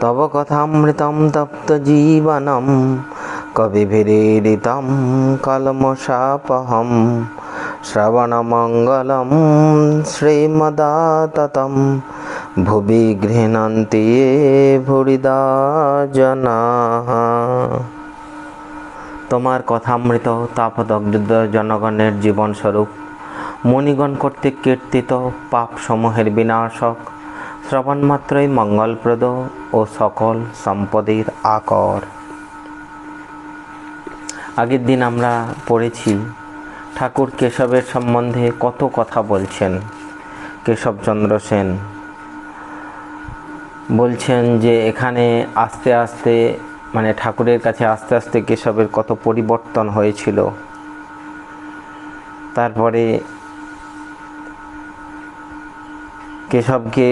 তব কথামৃতম তপ্ত জীবনম কবিভিरीडितं কলমশাপহম শ্রবণমঙ্গলম শ্রীমদাততম ভুবি গৃহণন্তি ये ভুরিদা জনাঃ। তোমার কথামৃত তাপদগ্ধ জনগণের জীবনস্বরূপ, মুনিগণ কর্তৃক কীর্তিত পাপসমূহের বিনাশক, শ্রবণমাত্রই মঙ্গলপ্রদ ও সকল সম্পদের আকর। আগের দিন আমরা পড়েছি ঠাকুর কেশবের সম্বন্ধে কত কথা বলছেন। কেশবচন্দ্র সেন বলছেন যে এখানে আস্তে আস্তে মানে ঠাকুরের কাছে আস্তে আস্তে কেশবের কত পরিবর্তন হয়েছিল। তারপরে কেশবকে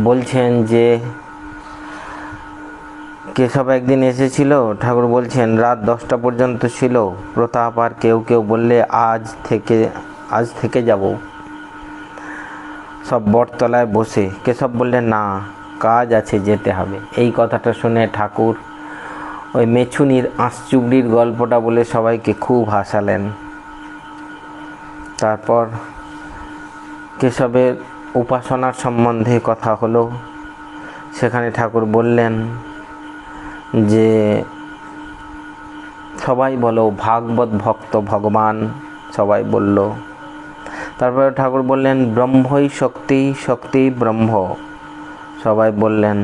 বলছেন যে কেশব একদিন এসেছিল, ঠাকুর বলছেন রাত 10টা পর্যন্ত ছিল। প্রতাপ আর কেউ কেউ বললে আজ থেকে যাব সব বটতলায় বসে। কেশব বললেন না, কাজ আছে, যেতে হবে। এই কথাটা শুনে ঠাকুর ওই মেছুনির আঁশচুবড়ির গল্পটা বলে সবাইকে খুব হাসালেন। তারপর কেশবের উপাসনার সম্বন্ধে কথা হলো। সেখানে ঠাকুর বললেন যে সবাই বলো ভাগবত ভক্ত ভগবান, সবাই বলল। তারপরে ঠাকুর বললেন ব্রহ্মই শক্তি, শক্তি ব্রহ্ম, সবাই বললেন।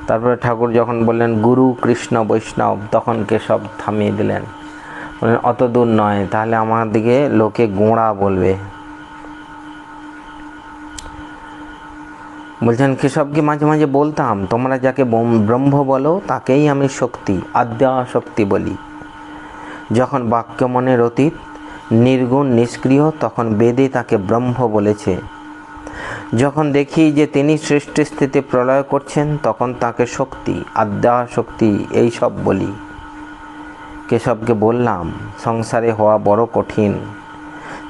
তারপরে ঠাকুর যখন বললেন গুরু কৃষ্ণ বৈষ্ণব, তখন কেশব থামিয়ে দিলেন, বললেন অত দূর নয়, তাহলে আমার দিকে লোকে গোঁড়া বলবে। বলছেন কেশবকে মাঝে মাঝে বলতাম তোমরা যাকে ব্রহ্ম বলো তাকেই আমি শক্তি, আদ্যা শক্তি বলি। যখন বাক্য মনের অতীত, নির্গুণ নিষ্ক্রিয়, তখন বেদে তাকে ব্রহ্ম বলেছে। যখন দেখি যে তিনি সৃষ্টি স্থিতি প্রলয় করছেন, তখন তাকে শক্তি, আদ্যা শক্তি এই সব বলি। কেশবকে বললাম সংসারে হওয়া বড় কঠিন।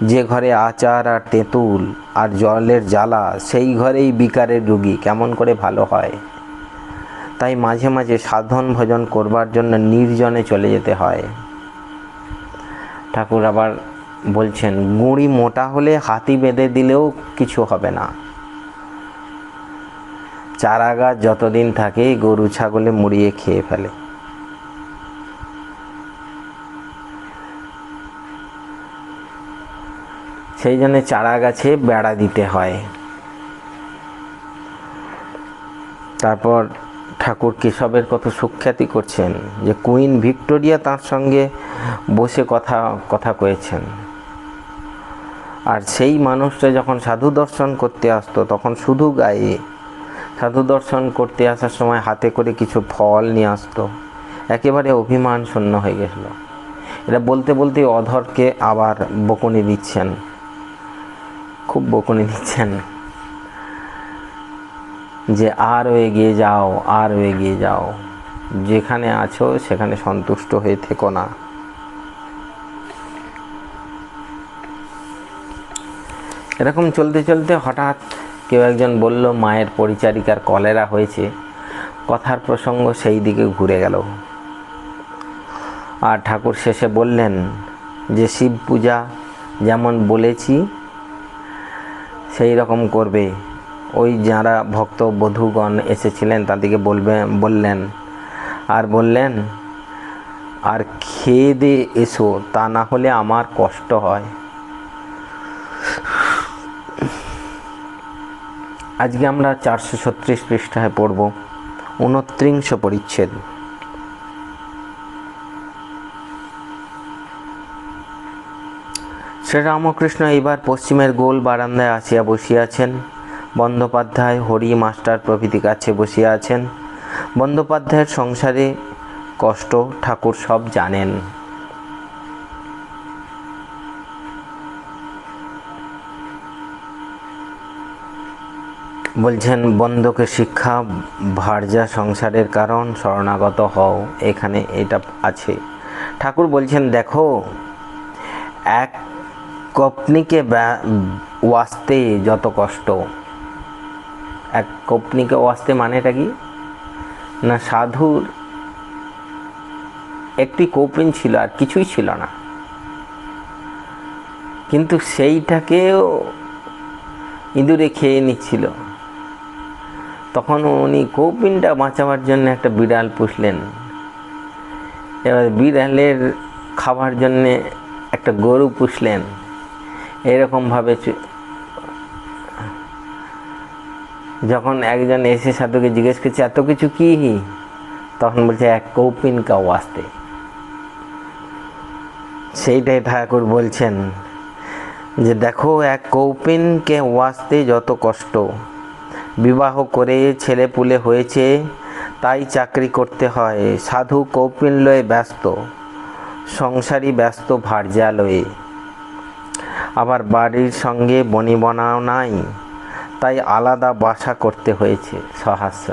যে ঘরে আচার আর তেঁতুল আর জলের জ্বালা, সেই ঘরেই বিকারের রুগী কেমন করে ভালো হয়। তাই মাঝে মাঝে সাধন ভজন করবার জন্য নির্জনে চলে যেতে হয়। ঠাকুর আবার বলছেন গুঁড়ি মোটা হলে হাতি বেঁধে দিলেও কিছু হবে না। চারা গাছ যতদিন থাকে গরু ছাগলে মুড়িয়ে খেয়ে ফেলে। সেই জন্য চারা গাছে বেড়া দিতে হয়। তারপর ঠাকুর কেশবের কত সুখ্যাতি করছেন যে কুইন ভিক্টোরিয়া তার সঙ্গে বসে কথা কয়েছেন। আর সেই মানুষটা যখন সাধু দর্শন করতে আসতো তখন শুধু গায়ে, সাধু দর্শন করতে আসার সময় হাতে করে কিছু ফল নিয়ে আসতো। একেবারে অভিমান শূন্য হয়ে গেছিল। এটা বলতে বলতে অধরকে আবার বকুনি দিচ্ছেন, খুব বকুনি দিচ্ছেন যে আরও এগিয়ে যাও, আরও এগিয়ে যাও, যেখানে আছো সেখানে সন্তুষ্ট হয়ে থেকো না। এরকম চলতে চলতে হঠাৎ কেউ একজন বলল মায়ের পরিচারিকার কলেরা হয়েছে। কথার প্রসঙ্গ সেই দিকে ঘুরে গেল। আর ঠাকুর শেষে বললেন যে শিব পূজা যেমন বলেছি সেই রকম করবে। ওই যারা ভক্ত বধূগণ এসেছিলেন তাদেরকে বললেন আর খেয়ে দিয়ে এসো, তা না হলে আমার কষ্ট হয়। আজকে আমরা 436 পৃষ্ঠায় পড়ব 29 পরিচ্ছেদ। শ্রীরামকৃষ্ণ এইবার পশ্চিমের গোল বারান্দায় আসিয়া বসিয়াছেন। বন্দ্যোপাধ্যায়, হরি মাস্টার প্রভৃতি কাছে বসিয়া আছেন। বন্দ্যোপাধ্যায়ের সংসারে কষ্ট ঠাকুর সব জানেন। বলছেন বন্ধকে শিক্ষা ভার্যা সংসারের কারণ, শরণাগত হও, এখানে এটা আছে। ঠাকুর বলছেন দেখো, এক কপনিকে ওয়াস্তে যত কষ্ট, এক কৌপনিকে ওয়াস্তে মানেটা কি না, সাধুর একটি কৌপিন ছিল, আর কিছুই ছিল না, কিন্তু সেইটাকেও ইঁদুরে খেয়ে নিচ্ছিল। তখন উনি কৌপিনটা বাঁচাবার জন্য একটা বিড়াল পুষলেন। এবার বিড়ালের খাবার জন্যে একটা গরু পুষলেন। এরকমভাবে যখন একজন এসে সাধুকে জিজ্ঞেস করছে এত কিছু কি, তখন বলছে এক কৌপিন কা ওয়াস্তে। সেইটাই ঠাকুর বলছেন যে দেখো, এক কৌপিনকে ওয়াস্তে যত কষ্ট, বিবাহ করে ছেলে পুলে হয়েছে তাই চাকরি করতে হয়, সাধু কৌপিন লয়ে ব্যস্ত, সংসারী ব্যস্ত ভার্যা লয়ে, আবার বাড়ির সঙ্গে বনিবনাও নাই, তাই আলাদা বাসা করতে হয়েছে। সহাস্য।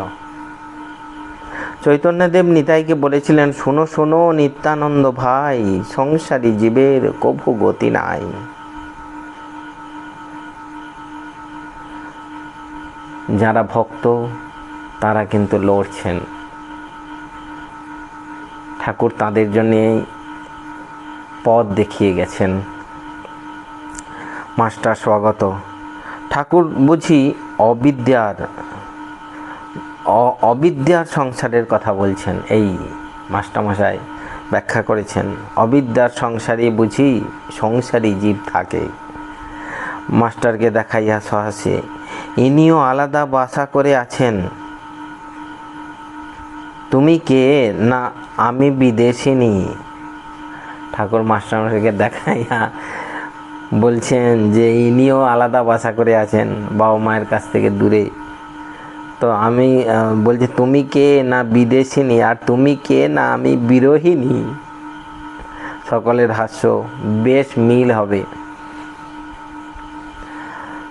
চৈতন্যদেব নিতাইকে বলেছিলেন, শোনো শোনো নিত্যানন্দ ভাই, সংসারী জীবের কভু গতি নাই। যারা ভক্ত তারা কিন্তু লড়ছেন। ঠাকুর তাদের জন্যে পথ দেখিয়ে গেছেন। মাস্টার স্বাগত। ঠাকুর বুঝি অবিদ্যার সংসারের কথা বলছেন। এই মাস্টারমশাই ব্যাখ্যা করেছেন, অবিদ্যার সংসারে বুঝি সংসারী জীব থাকে। মাস্টারকে দেখাইয়া সহাসে, ইনিও আলাদা বাসা করে আছেন। তুমি কে না আমি বিদেশিনী। ঠাকুর মাস্টারমশাইকে দেখাইয়া বলছেন যে ইনিও আলাদা বাসা করে আছেন, বাবা মায়ের কাছ থেকে দূরে। তো আমি বলছি তুমি কে না বিদেশিনী, আর তুমি কে না আমি বিরোহিনী। সকলের হাস্য, বেশ মিল হবে।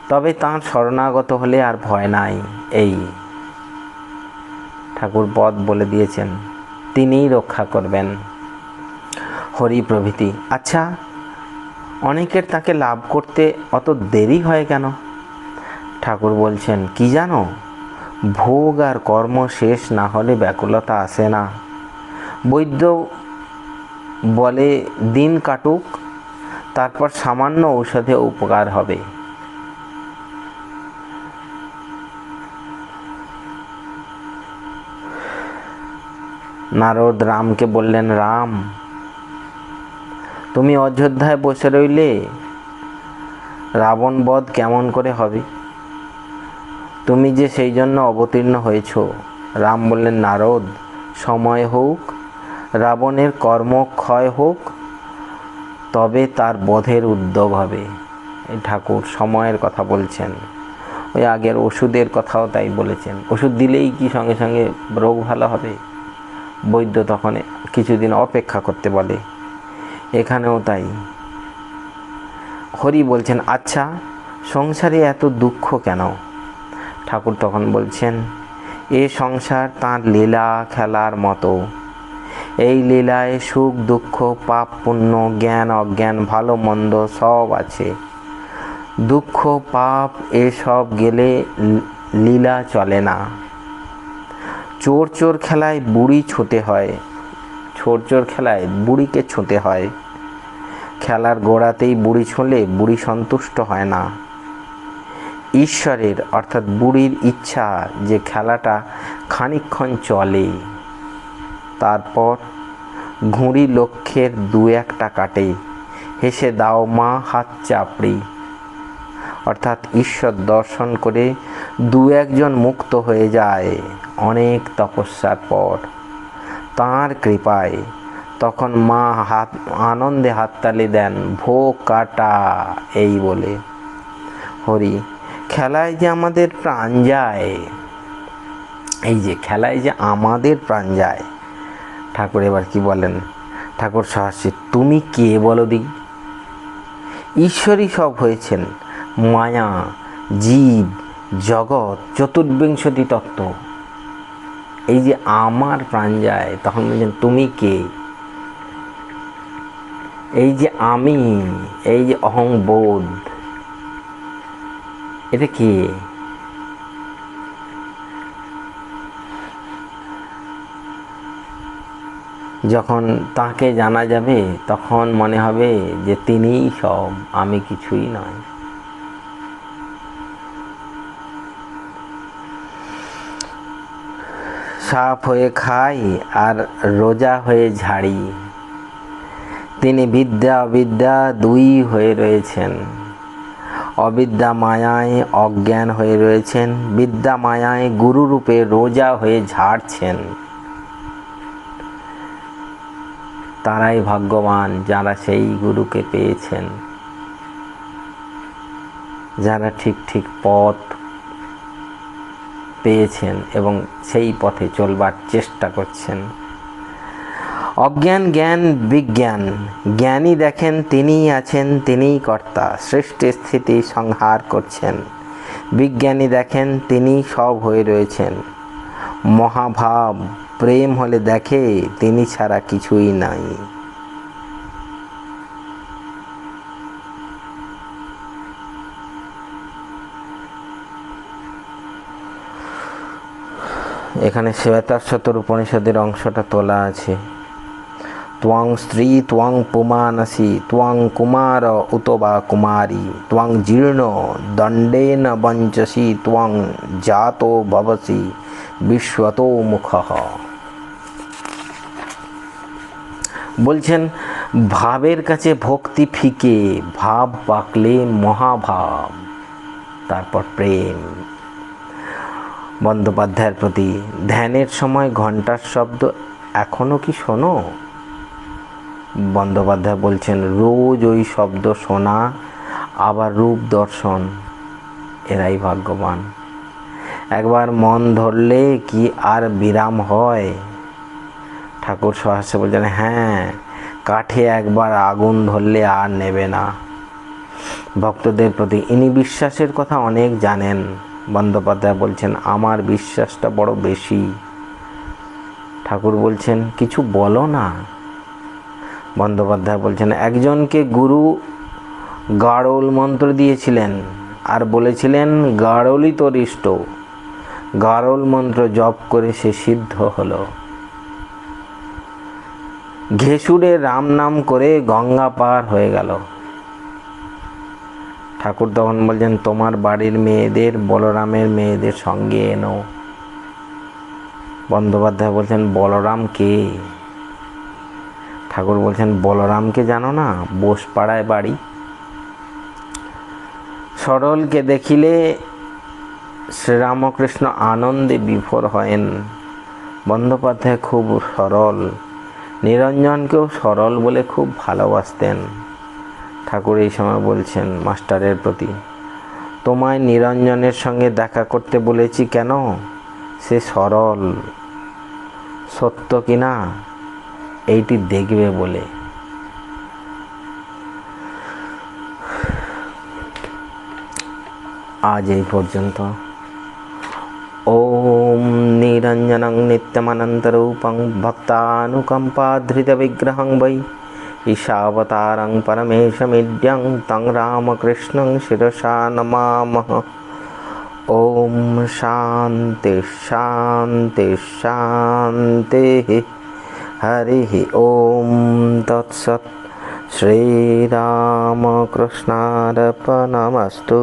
তবে তাঁর শরণাগত হলে আর ভয় নাই। এই ঠাকুর পথ বলে দিয়েছেন, তিনিই রক্ষা করবেন। হরি প্রভৃতি। আচ্ছা, অনেকের তাকে লাভ করতে অত দেরি হয় কেন? ঠাকুর বলছেন, কি জানো, ভোগ আর কর্ম শেষ না হলে ব্যাকুলতা আসে না। বৈদ্য বলে দিন কাটুক, তারপর সামান্য ঔষধে উপকার হবে। নারদ রামকে বললেন, রাম তুমি অযোধ্যায় বসে রইলে রাবণ বধ কেমন করে হবে? তুমি যে সেই জন্য অবতীর্ণ হয়েছ। রাম বললেন, নারদ সময় হোক, রাবণের কর্মক্ষয় হোক, তবে তার বধের উদ্যোগ হবে। এই ঠাকুর সময়ের কথা বলছেন। ওই আগের ওষুধের কথাও তাই বলেছেন। ওষুধ দিলেই কি সঙ্গে সঙ্গে রোগ ভালো হবে? বৈদ্য তখন কিছুদিন অপেক্ষা করতে বলে। এখানেও তাই। হরি বলছেন, আচ্ছা সংসারে এত দুঃখ কেন? ঠাকুর তখন বলছেন, এ সংসার তাঁর লীলা খেলার মতো। এই লীলায় সুখ দুঃখ, পাপ পুণ্য, জ্ঞান অজ্ঞান, ভালো মন্দ সব আছে। দুঃখ পাপ এসব গেলে লীলা চলে না। চোর চোর খেলায় বুড়ি ছুঁতে হয়, চোর চোর খেলায় বুড়িকে ছুঁতে হয়। খেলার গোড়াতেই বুড়ি ছুঁলে বুড়ি সন্তুষ্ট হয় না। ঈশ্বরের অর্থাৎ বুড়ির ইচ্ছা যে খেলাটা খানিকক্ষণ চলে, তারপর ঘুড়ি লক্ষ্যের দু একটা কাটে, হেসে দাও মা হাত চাপড়ি। অর্থাৎ ঈশ্বর দর্শন করে দু একজন মুক্ত হয়ে যায় অনেক তপস্যার পর তাঁর কৃপায়। তখন মা আনন্দে হাততালি দেন, ভোগ কাটা এই বলে। হরি, খেলায় যে আমাদের প্রাণ যায়। এই যে খেলায় যে আমাদের প্রাণ যায়। ঠাকুর এবার কি বলেন? ঠাকুর সহাস্যে, তুমি কে বলো দি? ঈশ্বরই সব হয়েছেন। মায়া, জীব, জগৎ, চতুর্বিংশতি তত্ত্ব। এই যে আমার প্রাণ যায়, তখন বলছেন তুমি কে? এই যে আমি, এই যে অহংবোধ, এটা কে? যখন তাকে জানা যাবে তখন মনে হবে যে তিনিই সব, আমি কিছুই নয়। সাপ হয়ে খাই আর রোজা হয়ে ঝাড়ি, তিনি বিদ্যা অবিদ্যা দুই হয়ে রয়েছেন। অবিদ্যা মায়ায় অজ্ঞান হয়ে রয়েছেন, বিদ্যা মায়ায় গুরুরূপে রোজা হয়ে ঝাড়ছেন। তারাই ভাগ্যবান যারা সেই গুরুকে পেয়েছেন, যারা ঠিক ঠিক পথ পেয়েছেন এবং সেই পথে চলবার চেষ্টা করছেন। অজ্ঞান জ্ঞান বিজ্ঞান, জ্ঞানী দেখেন তিনিই আছেন, তিনিই কর্তা, সৃষ্টি স্থিতি সংহার করছেন। বিজ্ঞানী দেখেন তিনি সব হয়ে রয়েছেন। মহাভাব প্রেম হলে দেখে তিনি ছাড়া কিছুই নাই। এখানে শ্বেতাশ্বতর উপনিষদের অংশটা তোলা আছে। ত্বং স্ত্রী ত্বং পুমানসি ত্বং কুমার উতবা কুমারী ত্বং জীর্ণ দণ্ডেন বঞ্চসি ত্বং জাতো ভবসি বিশ্বতো মুখঃ। বলছেন ভাবের কাছে ভক্তি ফিকে, ভাব পাকলে মহাভাব, তারপর প্রেম। বন্দ্যোপাধ্যায়ের প্রতি, ধ্যানের সময় ঘণ্টার শব্দ এখনো কি শোনো? বন্দ্যোপাধ্যায় বলছেন রোজ ওই শব্দ শোনা, আবার রূপ দর্শন, এরাই ভাগ্যবান। একবার মন ধরলে কি আর বিরাম হয়? ঠাকুর সহাস্যে বলছেন হ্যাঁ, কাঠে একবার আগুন ধরলে আর নেবে না। ভক্তদের প্রতি, ইনি বিশ্বাসের কথা অনেক জানেন। বন্দ্যোপাধ্যায় বলছেন আমার বিশ্বাসটা বড় বেশি। ঠাকুর বলছেন কিছু বলো না। বন্দ্যোপাধ্যায় বলছেন একজনকে গুরু গাড়ল মন্ত্র দিয়েছিলেন আর বলেছিলেন গাড়লই তোর ইষ্ট। গাড়ল মন্ত্র জপ করে সে সিদ্ধ হলো। ঘেসুড়ে রাম নাম করে গঙ্গা পার হয়ে গেল। ঠাকুর তখন বলছেন তোমার বাড়ির মেয়েদের বলরামের মেয়েদের সঙ্গে এনো। বন্দ্যোপাধ্যায় বলছেন বলরাম কে? ঠাকুর বলছেন বলরামকে জানো না? বোসপাড়ায় বাড়ি। সরলকে দেখিলে শ্রীরামকৃষ্ণ আনন্দে বিভোর হয়েন। বন্দ্যোপাধ্যায় খুব সরল, নিরঞ্জনকেও সরল বলে খুব ভালোবাসতেন। ঠাকুর এই সময় বলছেন মাস্টারের প্রতি, তোমায় নিরঞ্জনের সঙ্গে দেখা করতে বলেছি কেন? সে সরল, সত্য কিনা এইটি দেখবে বলে। আজ এই পর্যন্ত। ওম নিরঞ্জনং নিত্যমনন্তরূপং ভক্তানুকম্পাধৃতবিগ্রহং বৈ ঈশাবতারং পরমেশমিদ্যং তং রামকৃষ্ণং শিরসা নমামঃ। ওম শান্তি শান্তি শান্তি। হরি ওম তৎসৎ। শ্রীরামকৃষ্ণার্পণমস্তু।